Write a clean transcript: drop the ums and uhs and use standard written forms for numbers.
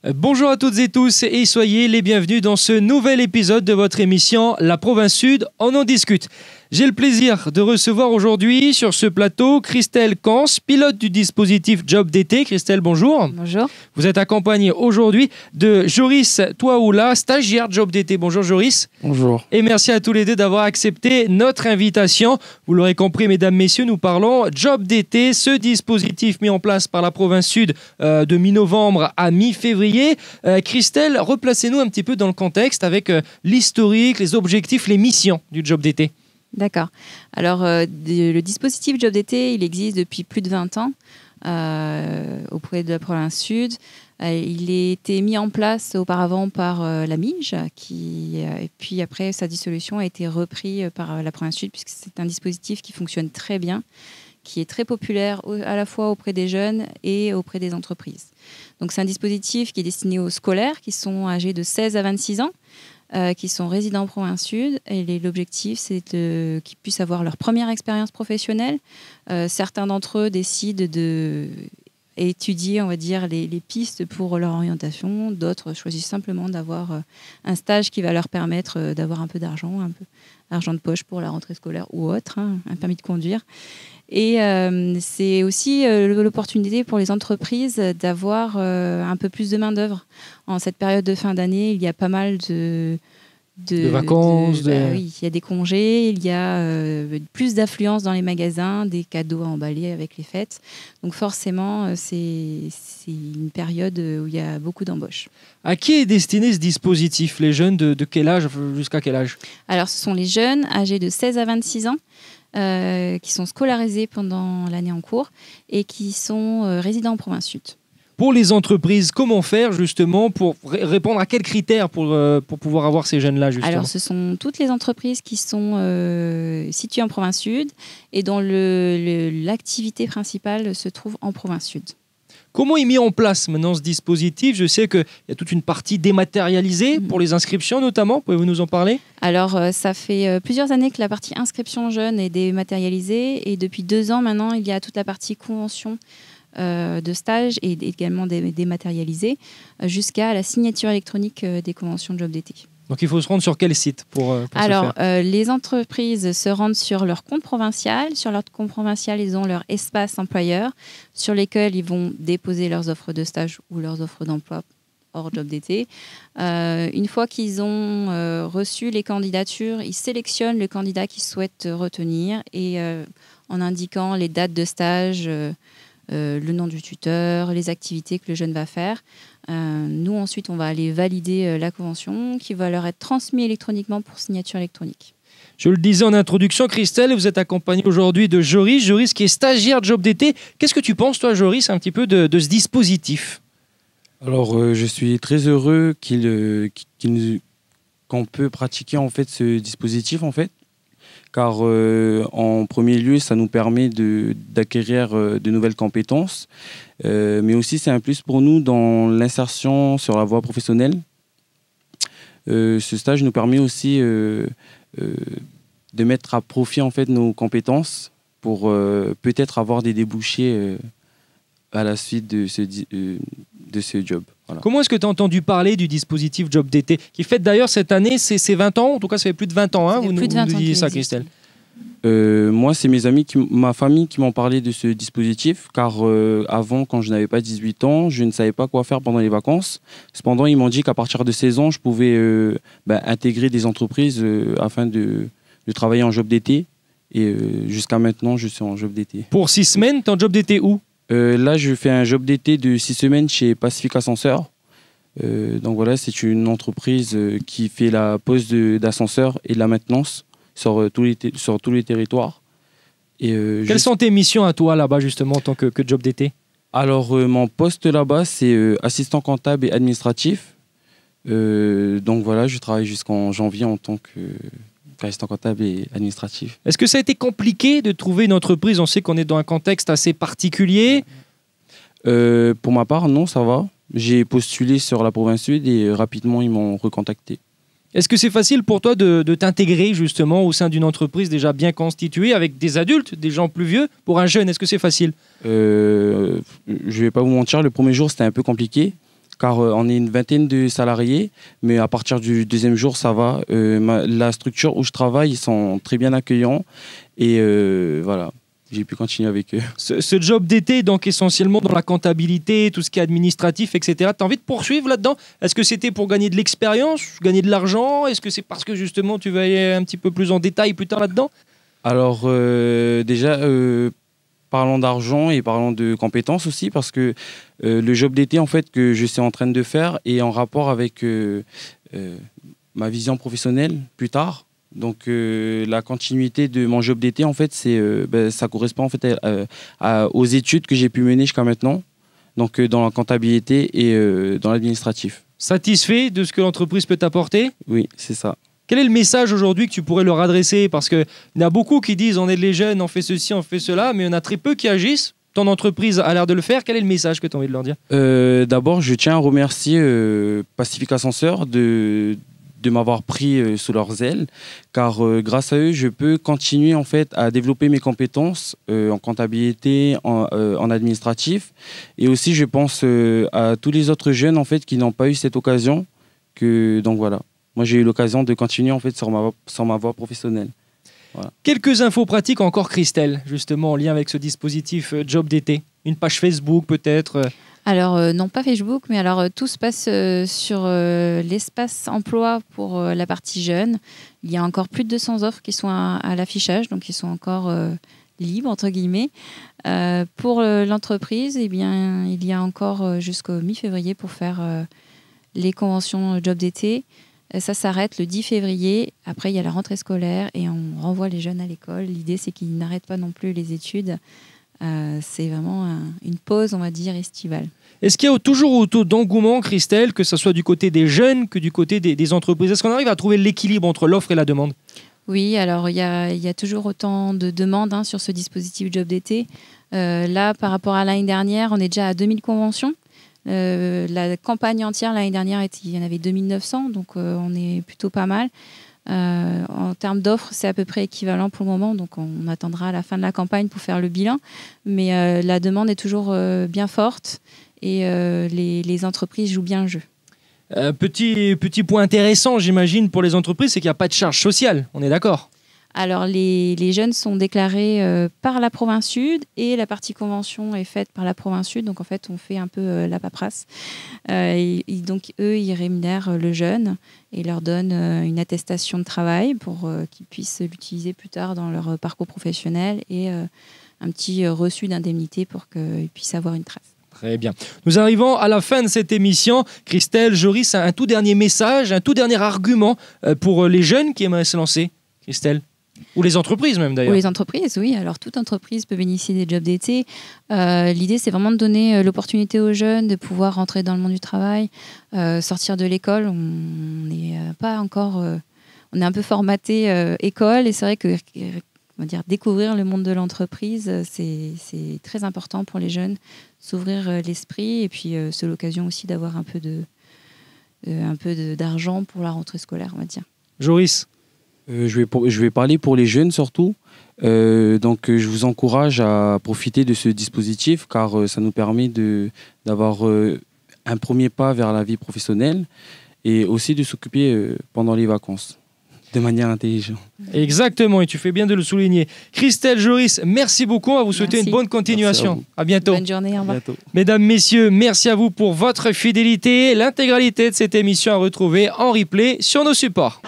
Bonjour à toutes et tous et soyez les bienvenus dans ce nouvel épisode de votre émission La Province Sud, on en discute. J'ai le plaisir de recevoir aujourd'hui sur ce plateau Christelle Cans, pilote du dispositif Job d'été. Christelle, bonjour. Bonjour. Vous êtes accompagnée aujourd'hui de Joris Touaoula, stagiaire Job d'été. Bonjour Joris. Bonjour. Et merci à tous les deux d'avoir accepté notre invitation. Vous l'aurez compris, mesdames, messieurs, nous parlons Job d'été, ce dispositif mis en place par la Province Sud de mi-novembre à mi-février. Christelle, replacez-nous un petit peu dans le contexte avec l'historique, les objectifs, les missions du Job d'été. D'accord. Alors, le dispositif Job d'été, il existe depuis plus de 20 ans auprès de la Province Sud. Il a été mis en place auparavant par la MIJ, et puis après, sa dissolution a été repris par la Province Sud, puisque c'est un dispositif qui fonctionne très bien, qui est très populaire à la fois auprès des jeunes et auprès des entreprises. Donc, c'est un dispositif qui est destiné aux scolaires qui sont âgés de 16 à 26 ans, qui sont résidents en Province Sud. Et l'objectif, c'est qu'ils puissent avoir leur première expérience professionnelle. Certains d'entre eux décident d'étudier, on va dire, les pistes pour leur orientation. D'autres choisissent simplement d'avoir un stage qui va leur permettre d'avoir un peu d'argent, un peu d'argent de poche pour la rentrée scolaire ou autre, un permis de conduire. Et c'est aussi l'opportunité pour les entreprises d'avoir un peu plus de main-d'œuvre. En cette période de fin d'année, il y a pas mal de vacances. Oui, il y a des congés, il y a plus d'affluence dans les magasins, des cadeaux à emballer avec les fêtes. Donc forcément, c'est une période où il y a beaucoup d'embauches. À qui est destiné ce dispositif? Les jeunes de quel âge jusqu'à quel âge? Alors, ce sont les jeunes âgés de 16 à 26 ans. Qui sont scolarisés pendant l'année en cours et qui sont résidents en Province Sud. Pour les entreprises, comment faire justement pour répondre à quels critères pour pouvoir avoir ces jeunes-là justement? Alors, ce sont toutes les entreprises qui sont situées en Province Sud et dont l'activité principale se trouve en Province Sud. Comment est mis en place maintenant ce dispositif? Je sais qu'il y a toute une partie dématérialisée pour les inscriptions notamment. Pouvez-vous nous en parler? Alors, ça fait plusieurs années que la partie inscription jeune est dématérialisée et depuis 2 ans maintenant, il y a toute la partie convention de stage et également dématérialisée jusqu'à la signature électronique des conventions de job d'été. Donc il faut se rendre sur quel site pour Alors, ce faire? les entreprises se rendent sur leur compte provincial. Sur leur compte provincial, ils ont leur espace employeur sur lesquels ils vont déposer leurs offres de stage ou leurs offres d'emploi hors job d'été. Une fois qu'ils ont reçu les candidatures, ils sélectionnent le candidat qu'ils souhaitent retenir et en indiquant les dates de stage, le nom du tuteur, les activités que le jeune va faire. Nous, ensuite, on va aller valider la convention qui va leur être transmise électroniquement pour signature électronique. Je le disais en introduction, Christelle, vous êtes accompagnée aujourd'hui de Joris. Joris qui est stagiaire Job d'été. Qu'est-ce que tu penses, toi, Joris, un petit peu de ce dispositif? Alors, je suis très heureux qu'on peut pratiquer en fait ce dispositif en fait, car en premier lieu, ça nous permet d'acquérir de nouvelles compétences, mais aussi c'est un plus pour nous dans l'insertion sur la voie professionnelle. Ce stage nous permet aussi de mettre à profit en fait nos compétences pour peut-être avoir des débouchés à la suite de ce job. Voilà. Comment est-ce que tu as entendu parler du dispositif Job d'été qui fête d'ailleurs cette année ses 20 ans? En tout cas, ça fait plus de 20 ans. Vous nous disiez ça, Christelle. Moi, c'est ma famille qui m'ont parlé de ce dispositif, car avant, quand je n'avais pas 18 ans, je ne savais pas quoi faire pendant les vacances. Cependant, ils m'ont dit qu'à partir de 16 ans, je pouvais intégrer des entreprises afin de travailler en job d'été. Et jusqu'à maintenant, je suis en job d'été. Pour 6 semaines, tu es en job d'été où? Là, je fais un job d'été de 6 semaines chez Pacific Ascenseur. Donc voilà, c'est une entreprise qui fait la pose d'ascenseur et de la maintenance sur tous les territoires. Et, quelles sont tes missions à toi là-bas justement en tant que job d'été? Alors, mon poste là-bas, c'est assistant comptable et administratif. Donc voilà, je travaille jusqu'en janvier en tant qu'assistant comptable et administratif. Est-ce que ça a été compliqué de trouver une entreprise? On sait qu'on est dans un contexte assez particulier. Pour ma part, non, ça va. J'ai postulé sur la Province Sud et rapidement, ils m'ont recontacté. Est-ce que c'est facile pour toi de t'intégrer justement au sein d'une entreprise déjà bien constituée avec des adultes, des gens plus vieux? Pour un jeune, est-ce que c'est facile? Je vais pas vous mentir, le premier jour, c'était un peu compliqué car on est une vingtaine de salariés, mais à partir du deuxième jour, ça va. La structure où je travaille, ils sont très bien accueillants et voilà. J'ai pu continuer avec eux. Ce job d'été, donc essentiellement dans la comptabilité, tout ce qui est administratif, etc. Tu as envie de poursuivre là-dedans? Est-ce que c'était pour gagner de l'expérience, gagner de l'argent? Est-ce que c'est parce que justement tu vas aller un petit peu plus en détail plus tard là-dedans? Alors déjà, parlons d'argent et parlons de compétences aussi, parce que le job d'été en fait que je suis en train de faire est en rapport avec ma vision professionnelle plus tard. Donc la continuité de mon job d'été en fait ça correspond en fait aux études que j'ai pu mener jusqu'à maintenant, donc dans la comptabilité et dans l'administratif. Satisfait de ce que l'entreprise peut t'apporter? Oui, c'est ça. Quel est le message aujourd'hui que tu pourrais leur adresser? Parce qu'il y en a beaucoup qui disent on aide les jeunes, on fait ceci, on fait cela, mais il y en a très peu qui agissent. Ton entreprise a l'air de le faire. Quel est le message que tu as envie de leur dire? D'abord, je tiens à remercier Pacific Ascenseur de m'avoir pris sous leurs ailes, car grâce à eux, je peux continuer en fait à développer mes compétences en comptabilité, en administratif, et aussi je pense à tous les autres jeunes en fait qui n'ont pas eu cette occasion. Donc voilà, moi j'ai eu l'occasion de continuer en fait sur ma voie professionnelle. Voilà. Quelques infos pratiques encore, Christelle, justement en lien avec ce dispositif job d'été. Une page Facebook peut-être? Alors, non, pas Facebook, mais alors tout se passe sur l'espace emploi pour la partie jeune. Il y a encore plus de 200 offres qui sont à l'affichage, donc qui sont encore libres, entre guillemets. Pour l'entreprise, eh bien, il y a encore jusqu'au mi-février pour faire les conventions job d'été. Ça s'arrête le 10 février. Après, il y a la rentrée scolaire et on renvoie les jeunes à l'école. L'idée, c'est qu'ils n'arrêtent pas non plus les études. C'est vraiment une pause, on va dire, estivale. Est-ce qu'il y a toujours autant d'engouement, Christelle, que ce soit du côté des jeunes que du côté des entreprises? Est-ce qu'on arrive à trouver l'équilibre entre l'offre et la demande? Oui, alors il y a toujours autant de demandes sur ce dispositif job d'été. Là, par rapport à l'année dernière, on est déjà à 2000 conventions. La campagne entière, l'année dernière, il y en avait 2900, donc on est plutôt pas mal. En termes d'offres, c'est à peu près équivalent pour le moment, donc on attendra à la fin de la campagne pour faire le bilan. Mais la demande est toujours bien forte et les entreprises jouent bien le jeu. Petit point intéressant, j'imagine, pour les entreprises, c'est qu'il n'y a pas de charge sociale, on est d'accord? Alors, les jeunes sont déclarés par la province Sud et la partie convention est faite par la province Sud. Donc, en fait, on fait un peu la paperasse. Donc, eux, ils rémunèrent le jeune et leur donnent une attestation de travail pour qu'ils puissent l'utiliser plus tard dans leur parcours professionnel et un petit reçu d'indemnité pour qu'ils puissent avoir une trace. Très bien. Nous arrivons à la fin de cette émission. Christelle, Joris, un tout dernier message, un tout dernier argument pour les jeunes qui aimeraient se lancer. Christelle? Ou les entreprises même d'ailleurs. Ou les entreprises, oui. Alors toute entreprise peut bénéficier des jobs d'été. L'idée, c'est vraiment de donner l'opportunité aux jeunes de pouvoir rentrer dans le monde du travail, sortir de l'école. On n'est pas encore... on est un peu formaté école et c'est vrai que on va dire, découvrir le monde de l'entreprise, c'est très important pour les jeunes, s'ouvrir l'esprit et puis c'est l'occasion aussi d'avoir un peu d'argent pour la rentrée scolaire, on va dire. Joris? Je vais parler pour les jeunes surtout. Donc, je vous encourage à profiter de ce dispositif car ça nous permet d'avoir un premier pas vers la vie professionnelle et aussi de s'occuper pendant les vacances de manière intelligente. Exactement, et tu fais bien de le souligner. Christelle, Joris, merci beaucoup. On va vous souhaiter une bonne continuation. À bientôt. Bonne journée, au revoir. Mesdames, messieurs, merci à vous pour votre fidélité. L'intégralité de cette émission à retrouver en replay sur nos supports.